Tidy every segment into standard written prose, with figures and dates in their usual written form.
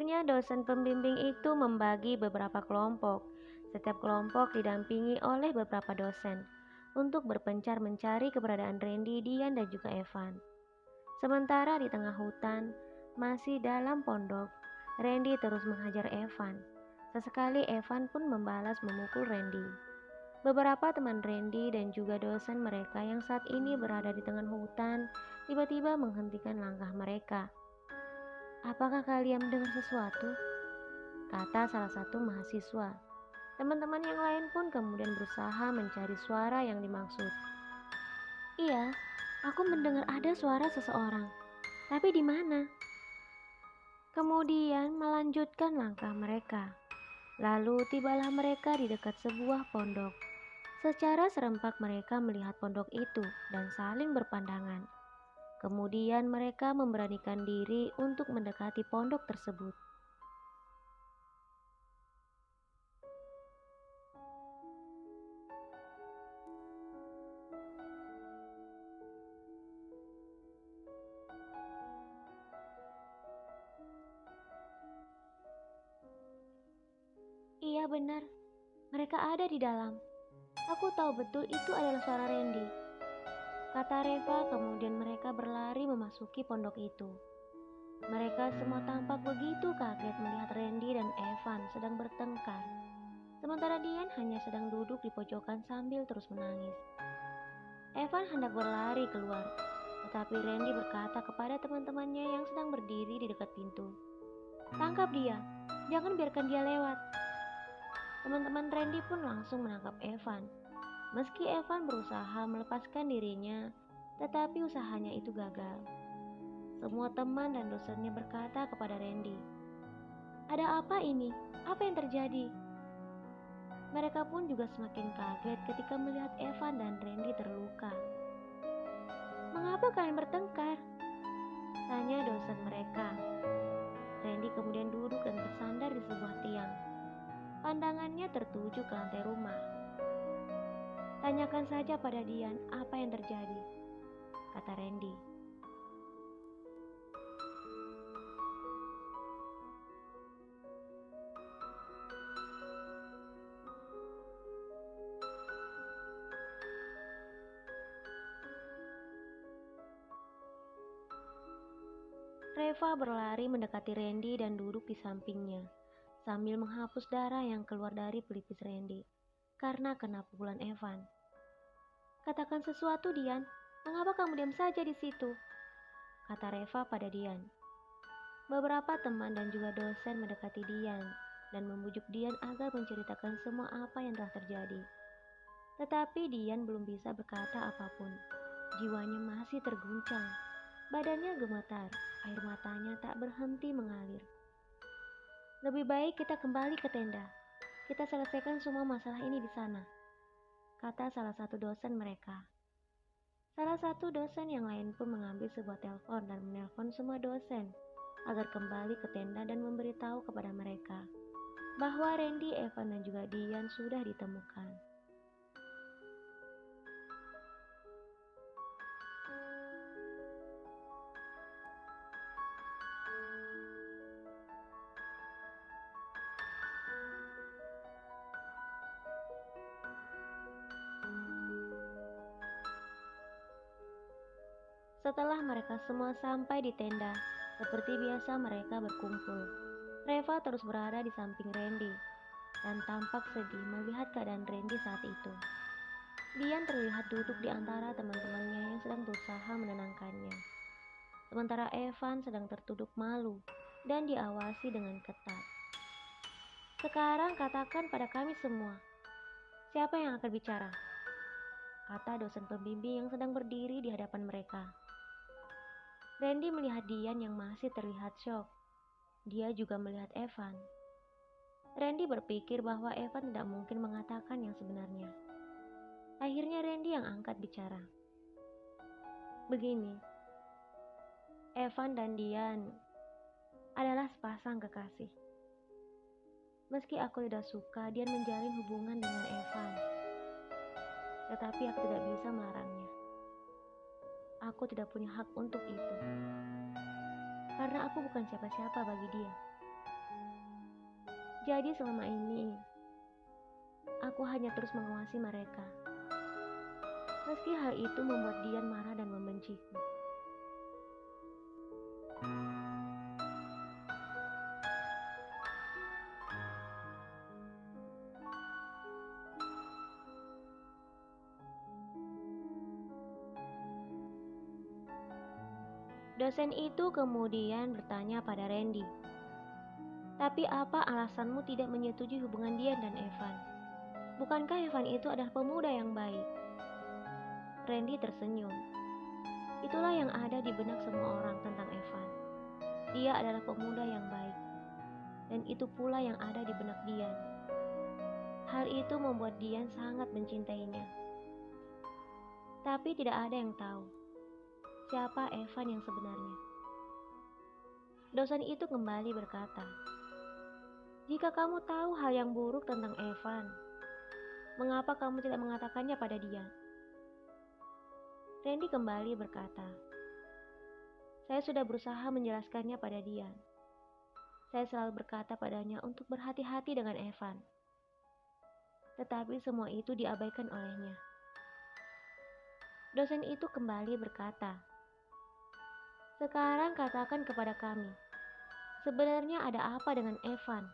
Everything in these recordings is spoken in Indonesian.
Akhirnya dosen pembimbing itu membagi beberapa kelompok. Setiap kelompok didampingi oleh beberapa dosen untuk berpencar mencari keberadaan Randy, Dian, dan juga Evan. Sementara di tengah hutan, masih dalam pondok, Randy terus menghajar Evan. Sesekali Evan pun membalas memukul Randy. Beberapa teman Randy dan juga dosen mereka yang saat ini berada di tengah hutan tiba-tiba menghentikan langkah mereka. "Apakah kalian mendengar sesuatu?" kata salah satu mahasiswa. Teman-teman yang lain pun kemudian berusaha mencari suara yang dimaksud. "Iya, aku mendengar ada suara seseorang. Tapi di mana?" Kemudian melanjutkan langkah mereka. Lalu tibalah mereka di dekat sebuah pondok. Secara serempak mereka melihat pondok itu dan saling berpandangan. Kemudian mereka memberanikan diri untuk mendekati pondok tersebut. "Iya benar, mereka ada di dalam. Aku tahu betul itu adalah suara Randy," kata Reva. Kemudian mereka berlari memasuki pondok itu. Mereka semua tampak begitu kaget melihat Randy dan Evan sedang bertengkar. Sementara Dian hanya sedang duduk di pojokan sambil terus menangis. Evan hendak berlari keluar, tetapi Randy berkata kepada teman-temannya yang sedang berdiri di dekat pintu, "Tangkap dia, jangan biarkan dia lewat." Teman-teman Randy pun langsung menangkap Evan. Meski Evan berusaha melepaskan dirinya, tetapi usahanya itu gagal. Semua teman dan dosennya berkata kepada Randy, "Ada apa ini? Apa yang terjadi?" Mereka pun juga semakin kaget ketika melihat Evan dan Randy terluka. "Mengapa kalian bertengkar?" tanya dosen mereka. Randy kemudian duduk dan bersandar di sebuah tiang. Pandangannya tertuju ke lantai rumah. "Tanyakan saja pada Dian apa yang terjadi," kata Randy. Reva berlari mendekati Randy dan duduk di sampingnya, sambil menghapus darah yang keluar dari pelipis Randy karena kena pukulan Evan. "Katakan sesuatu, Dian. Mengapa kamu diam saja di situ?" kata Reva pada Dian. Beberapa teman dan juga dosen mendekati Dian dan membujuk Dian agar menceritakan semua apa yang telah terjadi. Tetapi Dian belum bisa berkata apapun. Jiwanya masih terguncang. Badannya gemetar, air matanya tak berhenti mengalir. "Lebih baik kita kembali ke tenda. Kita selesaikan semua masalah ini di sana," kata salah satu dosen mereka. Salah satu dosen yang lain pun mengambil sebuah telepon dan menelpon semua dosen agar kembali ke tenda dan memberitahu kepada mereka bahwa Randy, Evan, dan juga Dian sudah ditemukan. Setelah mereka semua sampai di tenda, seperti biasa mereka berkumpul. Reva terus berada di samping Randy dan tampak sedih melihat keadaan Randy saat itu. Dian terlihat duduk di antara teman-temannya yang sedang berusaha menenangkannya. Sementara Evan sedang tertunduk malu dan diawasi dengan ketat. "Sekarang katakan pada kami semua, siapa yang akan bicara?" kata dosen pembimbing yang sedang berdiri di hadapan mereka. Randy melihat Dian yang masih terlihat syok. Dia juga melihat Evan. Randy berpikir bahwa Evan tidak mungkin mengatakan yang sebenarnya. Akhirnya Randy yang angkat bicara. "Begini, Evan dan Dian adalah sepasang kekasih. Meski aku tidak suka Dian menjalin hubungan dengan Evan, tetapi aku tidak bisa melarangnya. Aku tidak punya hak untuk itu, karena aku bukan siapa-siapa bagi dia. Jadi selama ini, aku hanya terus mengawasi mereka. Meski hal itu membuat Dian marah dan membenciku. Dosen itu kemudian bertanya pada Randy, "Tapi apa alasanmu tidak menyetujui hubungan Dian dan Evan? Bukankah Evan itu adalah pemuda yang baik?" Randy tersenyum. Itulah yang ada di benak semua orang tentang Evan. Dia adalah pemuda yang baik. Dan itu pula yang ada di benak Dian. Hal itu membuat Dian sangat mencintainya. Tapi tidak ada yang tahu siapa Evan yang sebenarnya. Dosen itu kembali berkata, "Jika kamu tahu hal yang buruk tentang Evan, mengapa kamu tidak mengatakannya pada dia?" Randy kembali berkata, "Saya sudah berusaha menjelaskannya pada dia. Saya selalu berkata padanya untuk berhati-hati dengan Evan. Tetapi semua itu diabaikan olehnya." Dosen itu kembali berkata, "Sekarang katakan kepada kami, sebenarnya ada apa dengan Evan?"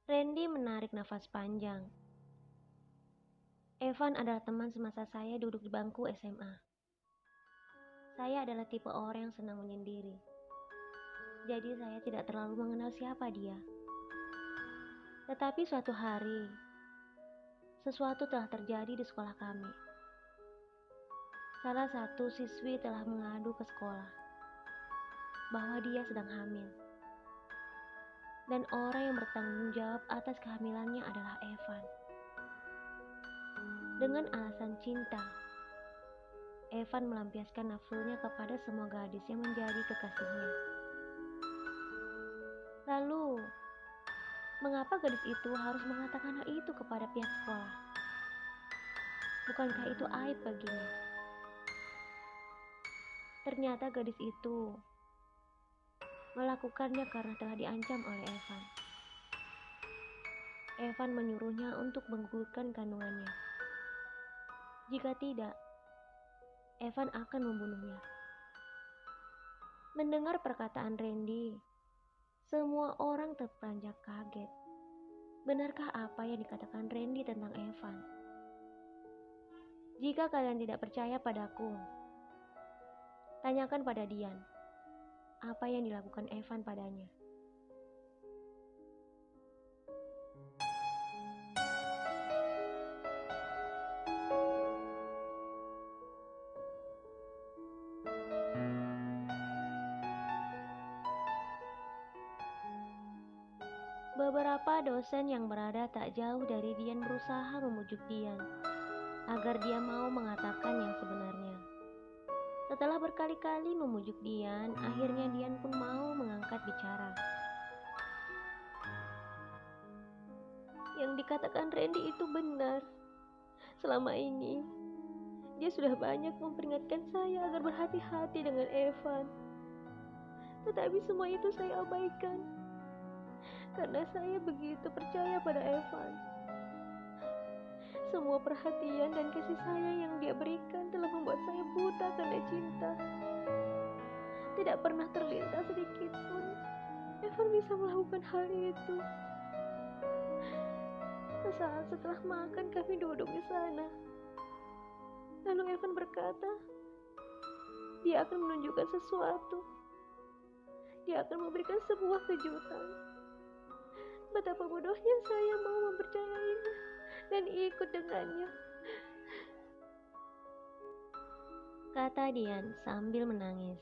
Randy menarik nafas panjang. Evan adalah teman semasa saya duduk di bangku SMA. Saya adalah tipe orang yang senang menyendiri. Jadi saya tidak terlalu mengenal siapa dia. Tetapi suatu hari, sesuatu telah terjadi di sekolah kami. Salah satu siswi telah mengadu ke sekolah bahwa dia sedang hamil. Dan orang yang bertanggung jawab atas kehamilannya adalah Evan. Dengan alasan cinta, Evan melampiaskan nafsunya kepada semua gadis yang menjadi kekasihnya. Lalu, mengapa gadis itu harus mengatakan hal itu kepada pihak sekolah? Bukankah itu aib baginya? Ternyata gadis itu melakukannya karena telah diancam oleh Evan. Evan menyuruhnya untuk menggugurkan kandungannya. Jika tidak, Evan akan membunuhnya. Mendengar perkataan Randy, semua orang terperanjat kaget. Benarkah apa yang dikatakan Randy tentang Evan? Jika kalian tidak percaya padaku, tanyakan pada Dian apa yang dilakukan Evan padanya. Beberapa dosen yang berada tak jauh dari Dian berusaha memujuk Dian agar dia mau mengatakan yang sebenarnya. Setelah berkali-kali memujuk Dian, akhirnya Dian pun mau mengangkat bicara. "Yang dikatakan Randy itu benar. Selama ini, dia sudah banyak memperingatkan saya agar berhati-hati dengan Evan. Tetapi semua itu saya abaikan. Karena saya begitu percaya pada Evan. Semua perhatian dan kasih sayang yang dia berikan telah membuat saya buta karena cinta. Tidak pernah terlintas sedikit pun Evan bisa melakukan hal itu. Sesaat setelah makan kami duduk di sana. Lalu Evan berkata, dia akan menunjukkan sesuatu. Dia akan memberikan sebuah kejutan. Betapa bodohnya saya mau mempercayainya dan ikut dengannya," kata Dian sambil menangis.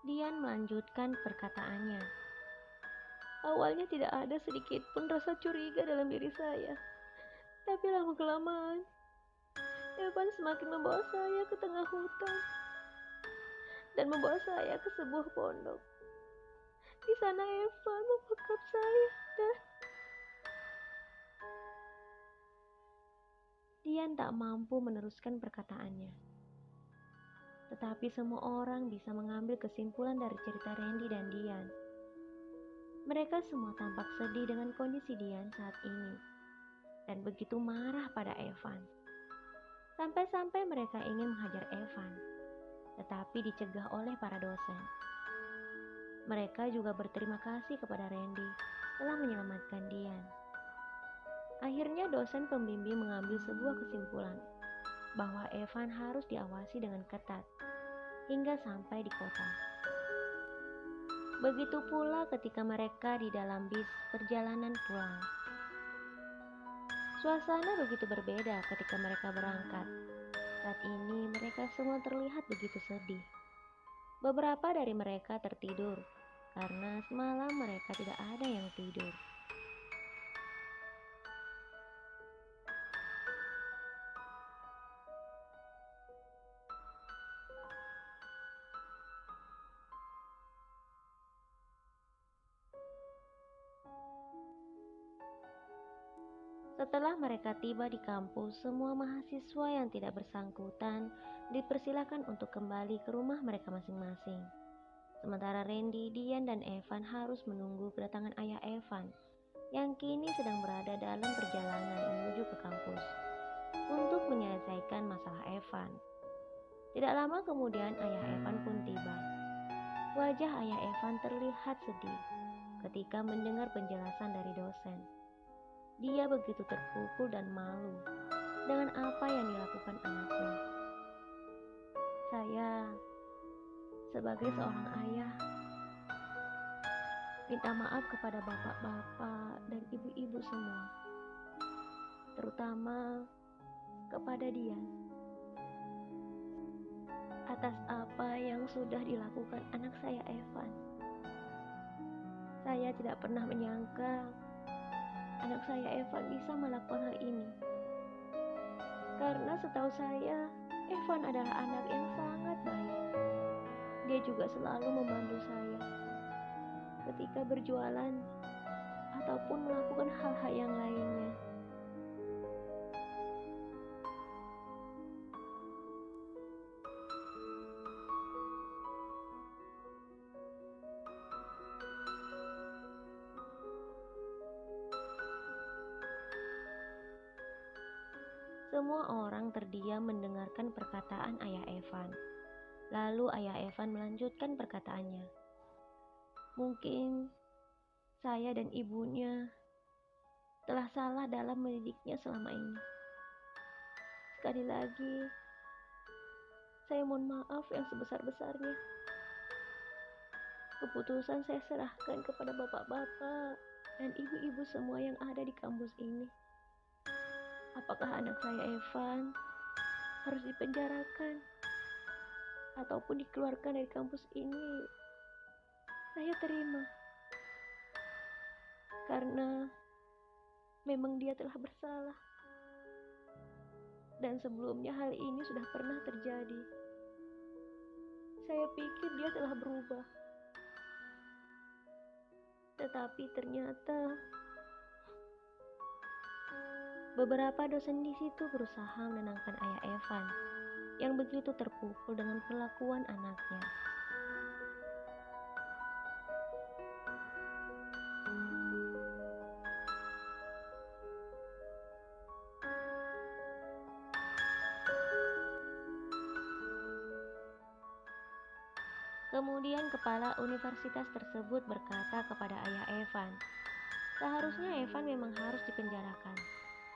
Dian melanjutkan perkataannya, Awalnya tidak ada sedikit pun rasa curiga dalam diri saya. Tapi lama-kelamaan, Evan semakin membawa saya ke tengah hutan dan membawa saya ke sebuah pondok. Di sana Evan membekap saya dan Dian tak mampu meneruskan perkataannya. Tetapi semua orang bisa mengambil kesimpulan dari cerita Randy dan Dian. Mereka semua tampak sedih dengan kondisi Dian saat ini dan begitu marah pada Evan. Sampai-sampai mereka ingin menghajar Evan, tetapi dicegah oleh para dosen. Mereka juga berterima kasih kepada Randy telah menyelamatkan Dian. Akhirnya dosen pembimbing mengambil sebuah kesimpulan bahwa Evan harus diawasi dengan ketat hingga sampai di kota. Begitu pula ketika mereka di dalam bis perjalanan pulang. Suasana begitu berbeda ketika mereka berangkat. Saat ini mereka semua terlihat begitu sedih. Beberapa dari mereka tertidur karena semalam mereka tidak ada yang tidur. Setelah mereka tiba di kampus, semua mahasiswa yang tidak bersangkutan dipersilakan untuk kembali ke rumah mereka masing-masing. Sementara Randy, Dian, dan Evan harus menunggu kedatangan ayah Evan yang kini sedang berada dalam perjalanan menuju ke kampus untuk menyelesaikan masalah Evan. Tidak lama kemudian ayah Evan pun tiba. Wajah ayah Evan terlihat sedih ketika mendengar penjelasan dari dosen. Dia begitu terpukul dan malu dengan apa yang dilakukan anaknya. Saya, sebagai seorang ayah, minta maaf kepada bapak-bapak dan ibu-ibu semua, terutama kepada Dian, atas apa yang sudah dilakukan anak saya Evan. Saya tidak pernah menyangka anak saya Evan bisa melakukan hal ini. Karena setahu saya, Evan adalah anak yang sangat baik. Dia juga selalu membantu saya ketika berjualan ataupun melakukan hal-hal yang lainnya. Semua orang terdiam mendengarkan perkataan ayah Evan. Lalu ayah Evan melanjutkan perkataannya. Mungkin saya dan ibunya telah salah dalam mendidiknya selama ini. Sekali lagi, saya mohon maaf yang sebesar-besarnya. Keputusan saya serahkan kepada bapak-bapak dan ibu-ibu semua yang ada di kampus ini. Apakah anak saya Evan harus dipenjarakan ataupun dikeluarkan dari kampus ini? Saya terima. Karena memang dia telah bersalah. Dan sebelumnya hal ini sudah pernah terjadi. Saya pikir dia telah berubah. Tetapi ternyata beberapa dosen di situ berusaha menenangkan ayah Evan yang begitu terpukul dengan perlakuan anaknya. Kemudian kepala universitas tersebut berkata kepada ayah Evan, seharusnya Evan memang harus dipenjarakan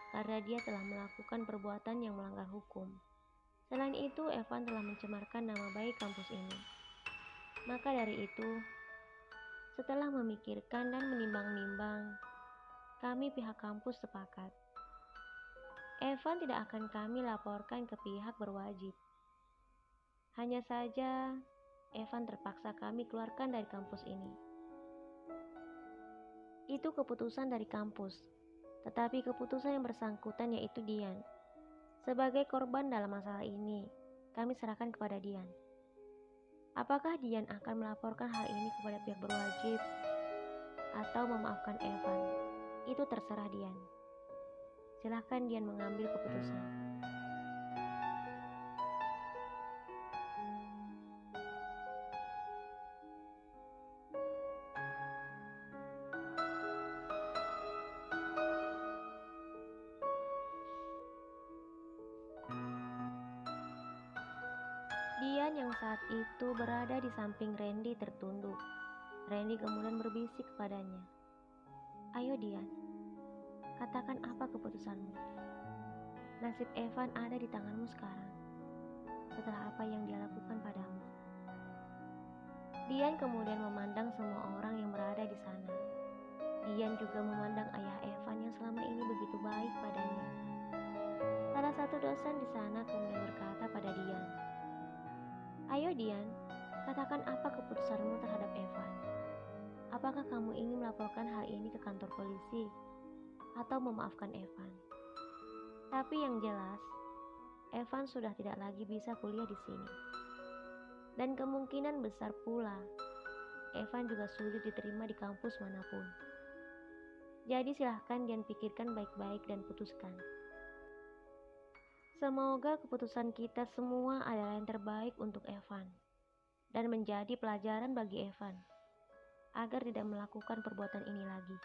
karena dia telah melakukan perbuatan yang melanggar hukum. Selain itu, Evan telah mencemarkan nama baik kampus ini. Maka dari itu, setelah memikirkan dan menimbang-nimbang, kami pihak kampus sepakat. Evan tidak akan kami laporkan ke pihak berwajib. Hanya saja, Evan terpaksa kami keluarkan dari kampus ini. Itu keputusan dari kampus, tetapi keputusan yang bersangkutan yaitu Dian. Sebagai korban dalam masalah ini, kami serahkan kepada Dian. Apakah Dian akan melaporkan hal ini kepada pihak berwajib atau memaafkan Evan? Itu terserah Dian. Silahkan Dian mengambil keputusan. Dian yang saat itu berada di samping Randy tertunduk. Randy kemudian berbisik kepadanya. Ayo Dian, katakan apa keputusanmu. Nasib Evan ada di tanganmu sekarang, setelah apa yang dia lakukan padamu. Dian kemudian memandang semua orang yang berada di sana. Dian juga memandang ayah Evan yang selama ini begitu baik padanya. Salah satu dosen di sana kemudian berkata pada Dian, ayo Dian, katakan apa keputusanmu terhadap Evan. Apakah kamu ingin melaporkan hal ini ke kantor polisi atau memaafkan Evan? Tapi yang jelas, Evan sudah tidak lagi bisa kuliah di sini. Dan kemungkinan besar pula, Evan juga sulit diterima di kampus manapun. Jadi silahkan Dian pikirkan baik-baik dan putuskan. Semoga keputusan kita semua adalah yang terbaik untuk Evan dan menjadi pelajaran bagi Evan agar tidak melakukan perbuatan ini lagi.